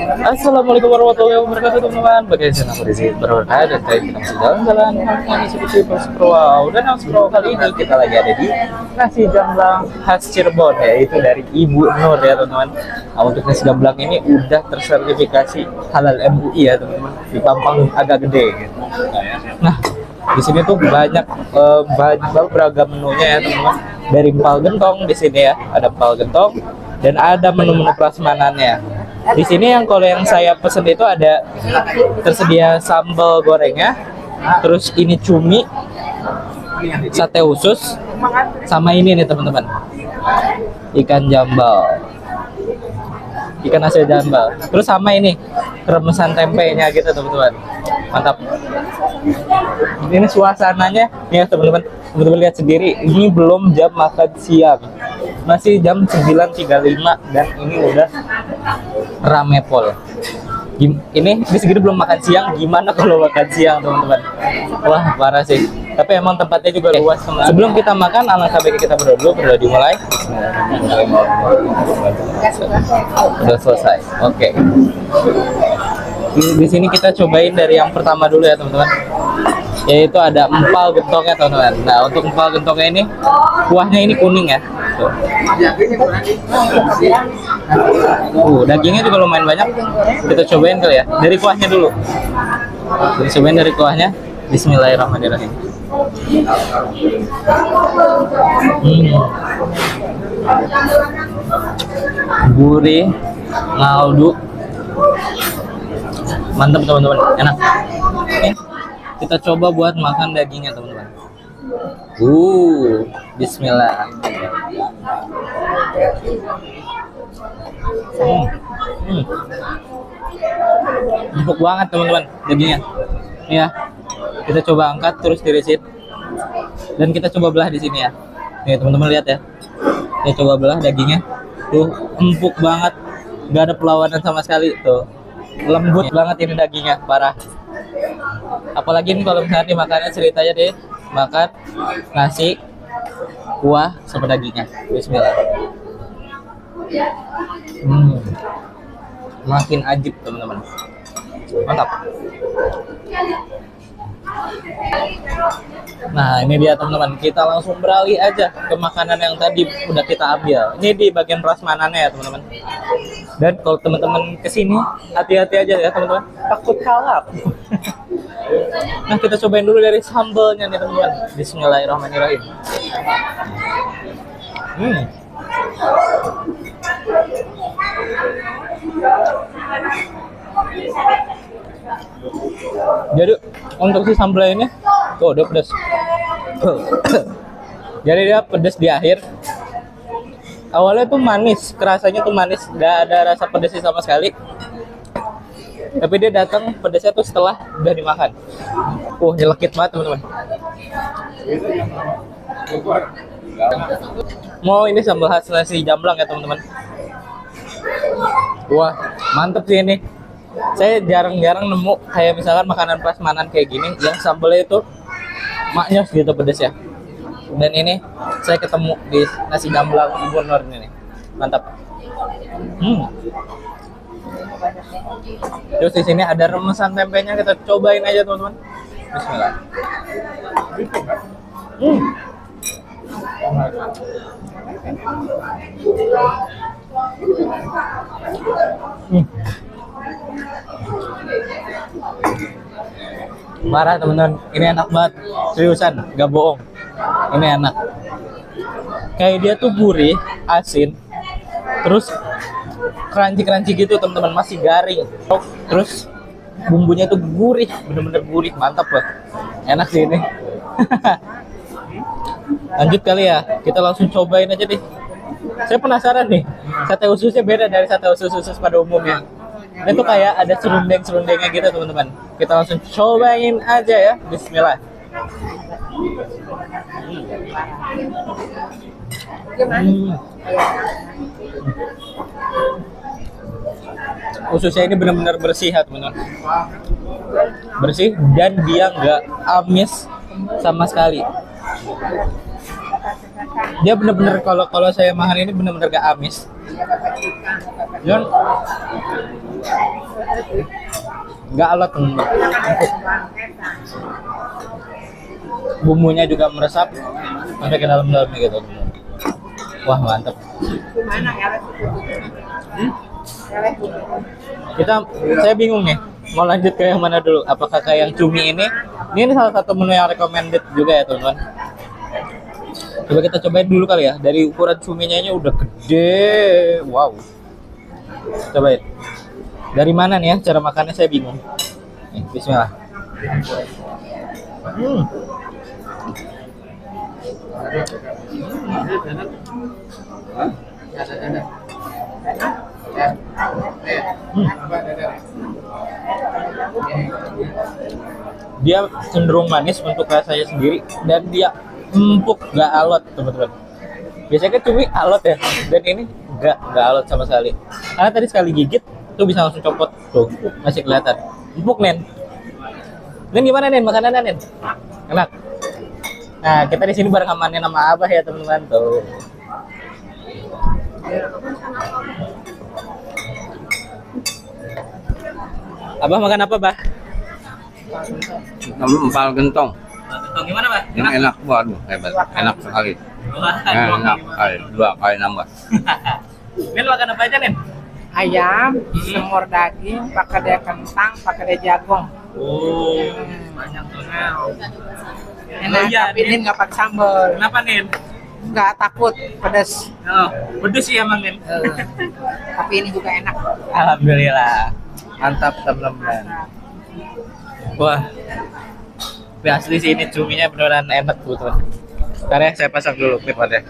Assalamualaikum warahmatullahi wabarakatuh teman-teman. Bagaimana aku di sini berkah dan kita masih jalan-jalan ini seperti Wow. Dan kali ini kita lagi ada di nasi jamblang khas Cirebon, yaitu dari Ibu Nur ya teman-teman. Nah, untuk nasi jamblang ini udah tersertifikasi halal MUI ya teman-teman. Di Pampang agak gede gitu. Nah, di sini tuh banyak beragam menunya ya teman-teman. Dari empal gentong di sini ya, ada empal gentong dan ada menu-menu prasmanannya. Di sini kalau yang saya pesen itu ada tersedia sambal gorengnya, terus ini cumi, sate usus, sama ini nih teman-teman, ikan jambal, ikan asin jambal, terus sama ini remesan tempenya gitu teman-teman. Mantap. Ini suasananya nih ya teman-teman. Teman-teman lihat sendiri, ini belum jam makan siang, masih jam 9.35 dan ini udah rame pol. Ini di segini belum makan siang, gimana kalau makan siang teman-teman? Wah parah sih. Tapi emang tempatnya juga luas teman. Sebelum kita makan, alangkah baiknya kita berdoa dimulai. Udah selesai. Oke. Di sini kita cobain dari yang pertama dulu ya teman-teman, yaitu ada empal gentongnya teman-teman. Nah untuk empal gentongnya ini kuahnya ini kuning ya. Tuh. Dagingnya juga lumayan banyak. Kita cobain kali ya. Dari kuahnya dulu. Kita cobain dari kuahnya. Bismillahirrahmanirrahim. Gurih, ngaldu, mantap teman-teman, enak. Oke, kita coba buat makan dagingnya teman-teman. Bismillah. Empuk banget teman-teman dagingnya. Ya, kita coba angkat terus tirisin dan kita coba belah di sini ya. Nih teman-teman lihat ya. Kita coba belah dagingnya. Tuh empuk banget, nggak ada perlawanan sama sekali tuh. Lembut banget ini dagingnya, parah. Apalagi nih kalau misalnya dimakannya ceritanya deh, makan nasi, kuah sama dagingnya. Bismillah. Makin ajib teman-teman. Mantap. Nah ini dia teman-teman, kita langsung beralih aja ke makanan yang tadi udah kita ambil. Ini di bagian prasmanannya ya teman-teman. Dan kalau teman-teman kesini hati-hati aja ya teman-teman, takut kalap. Nah kita cobain dulu dari sambalnya nih teman-teman. Bismillahirrahmanirrahim. Jadi untuk si sambal ini tuh udah pedas. Jadi dia pedas di akhir. Awalnya tuh manis, kerasanya tuh manis, gak ada rasa pedasnya sama sekali. Tapi dia datang pedasnya tuh setelah udah dimakan. Nyelekit banget teman-teman. Mau ini sambal khas nasi jamblang ya teman-teman. Wah mantep sih ini. Saya jarang-jarang nemu kayak misalkan makanan prasmanan kayak gini yang sambalnya itu maknyos gitu pedas ya. Dan ini saya ketemu di nasi jamblang Ibu Nur ini. Mantap. Terus di sini ada remesan tempenya, kita cobain aja teman-teman. Bismillah. Marah teman-teman, ini enak banget, seriusan, gak bohong, ini enak. Kayak dia tuh gurih, asin, terus crunchy gitu teman-teman, masih garing. Terus bumbunya tuh gurih, bener-bener gurih, mantap banget, enak sih ini. Lanjut kali ya, kita langsung cobain aja deh. Saya penasaran nih, sate ususnya beda dari sate usus pada umumnya. Itu kayak ada serundeng-serundengnya gitu teman-teman. Kita langsung cobain aja ya. Bismillah. Ususnya ini benar-benar bersih ya teman-teman. Bersih dan dia nggak amis sama sekali. Dia bener-bener kalau saya makan ini bener-bener gak amis. Dan Nggak alot teman-teman. Bumbunya juga meresap sampai ke dalam-dalamnya gitu teman-teman. Wah mantap. Saya bingung nih mau lanjut ke yang mana dulu, apakah ke yang cumi ini salah satu menu yang recommended juga ya teman-teman. Coba kita cobain dulu kali ya, dari ukuran cuminya ini udah gede, wow. Cobain dari mana nih ya, cara makannya saya bingung. Nih, bismillah. Dia cenderung manis untuk rasanya sendiri dan dia empuk, nggak alot teman-teman. Biasanya kan cumi alot ya, dan ini nggak alot sama sekali. Karena tadi sekali gigit tuh bisa langsung copot tuh, masih kelihatan empuk. Nen gimana Nen makanannya Nen? Enak. Nah kita di sini bareng sama Nen sama Abah ya teman-teman tuh. Abah makan apa, Bah? Empal gentong. Gentong gimana, Bah? Yang enak, waduh hebat, enak sekali. Enak sekali, 2 kali nambah. Nen makan apa aja Nen? Ayam, semur daging, pakai dia kentang, pakai dia jagung. Oh, banyak tuh Nen. Enak, tapi ini nggak pakai sambal. Kenapa Nen? Nggak takut pedas. Oh, pedes sih emang Nen. Tapi ini juga enak. Alhamdulillah, mantap teman-teman. Wah, tapi asli sih ini cuminya beneran enak tuh teman. Ntar ya saya pasang dulu klipnya.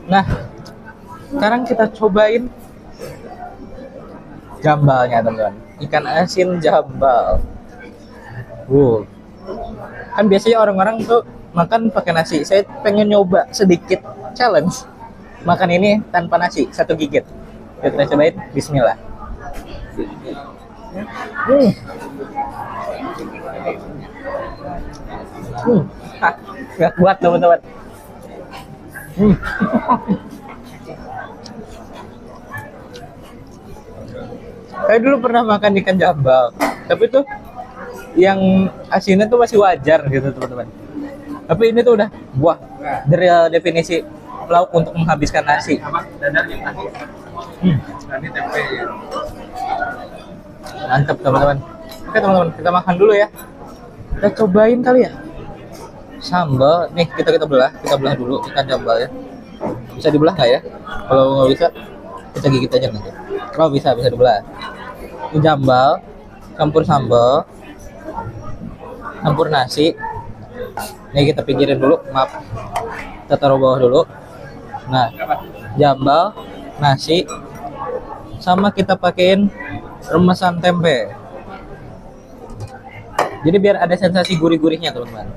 Nah, sekarang kita cobain jambalnya teman-teman. Ikan asin jambal. Kan biasanya orang-orang tuh makan pakai nasi. Saya pengen nyoba sedikit challenge makan ini tanpa nasi, 1 gigit. Yuk kita cobain. Bismillah. Nggak kuat teman-teman. Saya dulu pernah makan ikan jambal, tapi tuh yang asinnya tuh masih wajar gitu teman-teman. Tapi ini tuh udah wah, dari definisi lauk untuk menghabiskan nasi. Mantap teman-teman. Oke teman-teman, kita makan dulu ya. Kita cobain kali ya. Sambal, nih kita belah dulu ikan jambal ya. Bisa dibelah nggak ya? Kalau nggak bisa, kita gigit aja nanti. Kalau bisa dibelah. Ini jambal, campur sambal, campur nasi. Nih kita pinggirin dulu, maaf. Kita taruh bawah dulu. Nah, jambal, nasi, sama kita pakein remesan tempe. Jadi biar ada sensasi gurih-gurihnya teman-teman.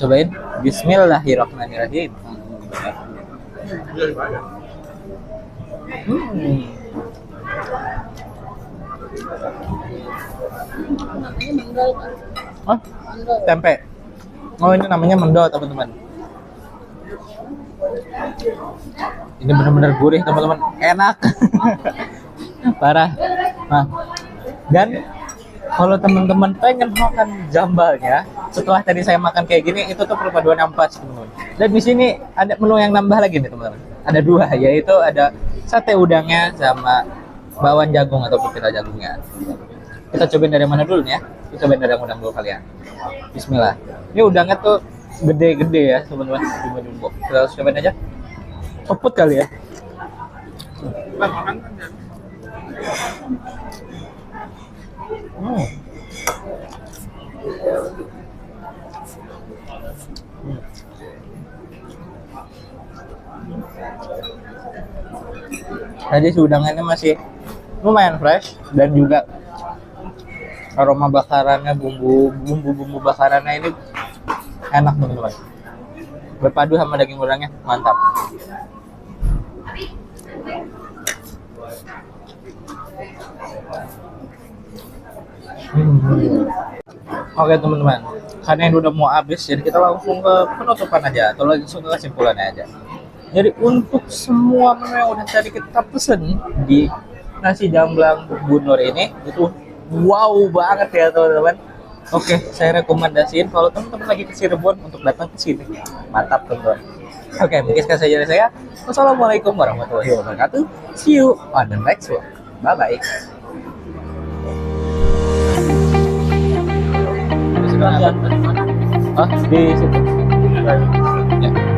Cobain. Bismillahirrahmanirrahim. Oh, tempe. Oh, ini namanya mendol teman-teman. Ini benar-benar gurih teman-teman, enak. Parah. Nah, dan kalau teman-teman pengen makan jambalnya setelah tadi saya makan kayak gini, itu tuh perpaduan yang pas teman-teman. Dan di sini ada menu yang nambah lagi nih teman-teman. Ada 2, yaitu ada sate udangnya sama bakwan jagung atau pita jagungnya. Kita cobain dari mana dulu nih ya? Kita cobain dari yang udang dulu kalian. Bismillah. Ini udangnya tuh gede-gede ya teman-teman, jumbo-jumbo. Kita langsung cobain aja. Cepet kali ya. Tadi udangnya masih lumayan fresh dan juga aroma bakarannya, bumbu bakarannya ini enak teman-teman. Berpadu sama daging udangnya, mantap. Oke teman-teman, karena ini udah mau habis, jadi kita langsung ke penutupan aja atau langsung ke kesimpulannya aja. Jadi untuk semua menu yang udah tadi kita pesen di nasi jamblang Bu Nur ini itu wow banget ya teman-teman. Oke, saya rekomendasiin kalau teman-teman lagi ke Cirebon untuk datang ke sini. Mantap teman-teman. Oke, mungkin sekian saja dari saya. Wassalamualaikum warahmatullahi wabarakatuh. See you on the next one. Bye bye. Di situ. Ya.